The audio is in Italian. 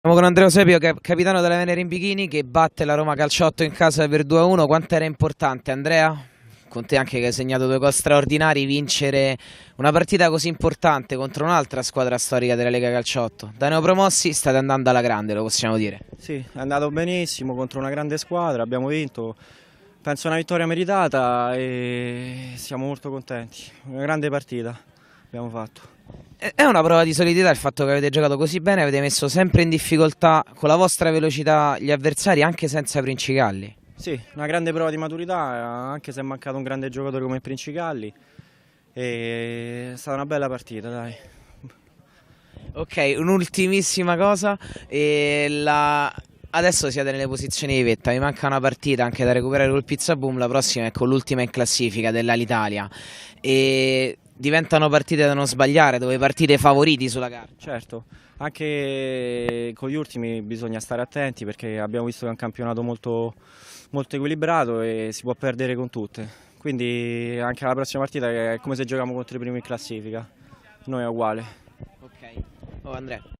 Siamo con Andrea Eusebio, capitano della Venere in Bikini, che batte la Roma Calciotto in casa per 2-1. Quanto era importante, Andrea? Con te anche che hai segnato due gol straordinari, vincere una partita così importante contro un'altra squadra storica della Lega Calciotto. Da neopromossi state andando alla grande, lo possiamo dire. Sì, è andato benissimo contro una grande squadra, abbiamo vinto, penso una vittoria meritata e siamo molto contenti. Una grande partita abbiamo fatto. È una prova di solidità il fatto che avete giocato così bene, avete messo sempre in difficoltà con la vostra velocità gli avversari anche senza Princicalli. Sì, una grande prova di maturità, anche se è mancato un grande giocatore come Princicalli. È stata una bella partita, dai. Ok, un'ultimissima cosa, adesso siete nelle posizioni di vetta, vi manca una partita anche da recuperare col Pizza Boom, la prossima è con l'ultima in classifica dell'Alitalia e diventano partite da non sbagliare, dove partite favoriti sulla carta. Certo, anche con gli ultimi bisogna stare attenti perché abbiamo visto che è un campionato molto equilibrato e si può perdere con tutte. Quindi anche la prossima partita è come se giochiamo contro i primi in classifica, noi è uguale. Ok, oh Andrea.